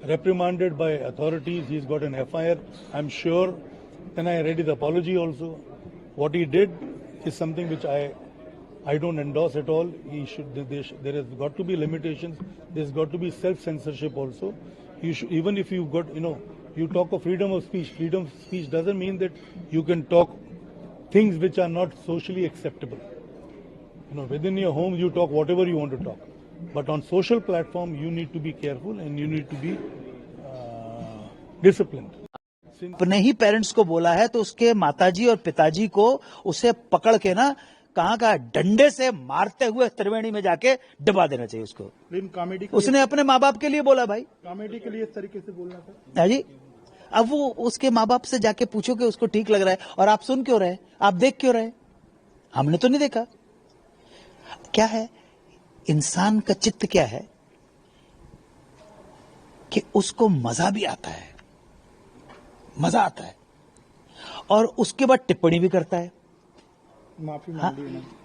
reprimanded by authorities. He's got an FIR, I'm sure. Then I read his apology also. What he did is something which I don't endorse at all. There has got to be limitations. There's got to be self-censorship also. Even if you've got, you talk of freedom of speech. Freedom of speech doesn't mean that you can talk things which are not socially acceptable. Within your home you talk whatever you want to talk. But on social platform you need to be careful and you need to be disciplined. अपने ही parents को बोला है तो उसके माताजी और पिताजी को उसे पकड़ के ना कहाँ डंडे से मारते हुए त्रिवेणी में जाके दबा देना चाहिए उसको। कॉमेडी उसने अपने माँ बाप के लिए बोला भाई, कॉमेडी के लिए इस तरीके से बोलना था जी। अब वो उसके माँ बाप से जाके पूछो कि उसको ठीक लग रहा है और आप सुन क्यों रहे, आप देख क्यों रहे? हमने तो नहीं देखा। क्या है इंसान का चित्त, क्या है कि उसको मजा भी आता है, मजा आता है और उसके बाद टिप्पणी भी करता है। माफी मांगी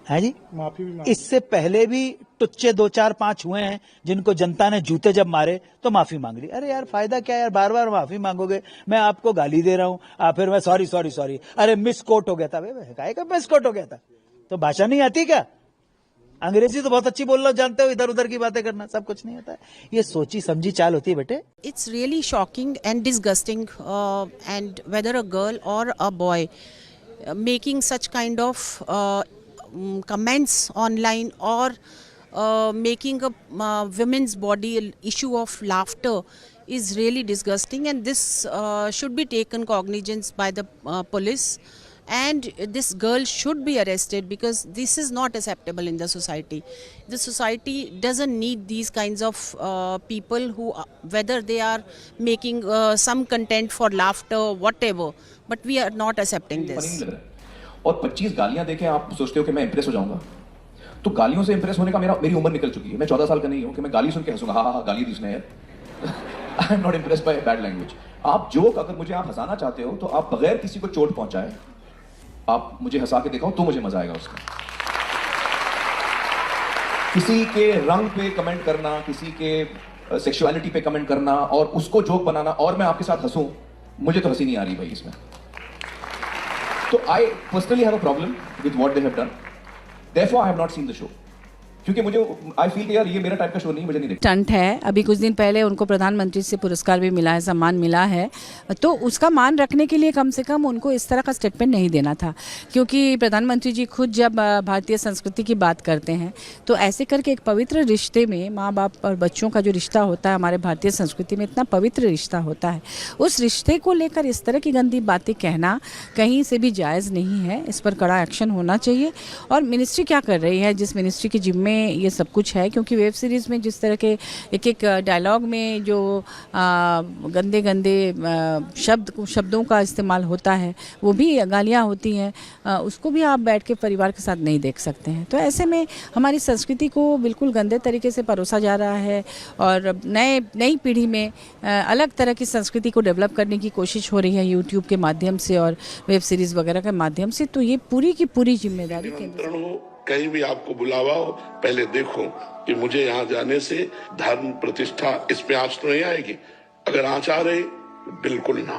है जी, माफी भी मांगी। इससे पहले भी टुच्चे 2 4 5 हुए हैं जिनको जनता ने जूते जब मारे तो माफी मांग ली। अरे यार फायदा क्या यार, बार बार माफी मांगोगे? मैं आपको गाली दे रहा हूं, फिर मैं सॉरी, अरे मिस कोट हो गया था। काय का मिस कोट हो गया था? तो भाषा नहीं आती क्या? अंग्रेजी तो बहुत अच्छी बोलना जानते हो, इधर उधर की बातें करना सब कुछ नहीं आता है। ये सोची समझी चाल होती है बेटे। It's really shocking and disgusting and whether a girl और a boy making such kind of comments online or making a women's body an issue of laughter is really disgusting, and this should be taken cognizance by the police, and this girl should be arrested because this is not acceptable in the society. The society doesn't need these kinds of people who whether they are making some content for laughter whatever, but we are not accepting this. और 25 गालियां देके आप सोचते हो कि मैं Impress हो जाऊंगा, तो गालियों से इंप्रेस होने का मेरी उम्र निकल चुकी है। मैं 14 साल का नहीं हूं कि मैं गाली सुन के हंसूंगा, हाँ गाली दी उसने यार। I am not impressed by bad language. आप जोक अगर मुझे आप हंसाना चाहते हो तो आप बगैर किसी को चोट पहुंचाए आप मुझे हंसा के दिखाओ तो मुझे मजा आएगा उसका। किसी के रंग पे कमेंट करना, किसी के सेक्सुअलिटी पे कमेंट करना और उसको जोक बनाना और मैं आपके साथ हंसूं, मुझे तो हंसी नहीं आ रही भाई इसमें। तो I personally have a problem with what they have done. Therefore I have not seen the show. क्योंकि मुझे आई फील कि यार ये मेरा टाइप का शो नहीं, मुझे नहीं देखना। स्टंट है। अभी कुछ दिन पहले उनको प्रधानमंत्री से पुरस्कार भी मिला है, सम्मान मिला है, तो उसका मान रखने के लिए कम से कम उनको इस तरह का स्टेटमेंट नहीं देना था। क्योंकि प्रधानमंत्री जी खुद जब भारतीय संस्कृति की बात करते हैं तो ऐसे करके एक पवित्र रिश्ते में माँ बाप और बच्चों का जो रिश्ता होता है हमारे भारतीय संस्कृति में इतना पवित्र रिश्ता होता है, उस रिश्ते को लेकर इस तरह की गंदी बातें कहना कहीं से भी जायज़ नहीं है। इस पर कड़ा एक्शन होना चाहिए। और मिनिस्ट्री क्या कर रही है, जिस मिनिस्ट्री के जिम्मे ये सब कुछ है, क्योंकि वेब सीरीज़ में जिस तरह के एक डायलॉग में जो गंदे शब्दों का इस्तेमाल होता है, वो भी गालियाँ होती हैं, उसको भी आप बैठ के परिवार के साथ नहीं देख सकते हैं। तो ऐसे में हमारी संस्कृति को बिल्कुल गंदे तरीके से परोसा जा रहा है और नई पीढ़ी में अलग तरह की संस्कृति को डेवलप करने की कोशिश हो रही है यूट्यूब के माध्यम से और वेब सीरीज़ वगैरह के माध्यम से। तो ये पूरी की पूरी जिम्मेदारी कहीं भी आपको बुलावा हो, पहले देखो कि मुझे यहाँ जाने से धर्म प्रतिष्ठा इस पे आँच तो नहीं आएगी। अगर आँच आ रही बिल्कुल ना।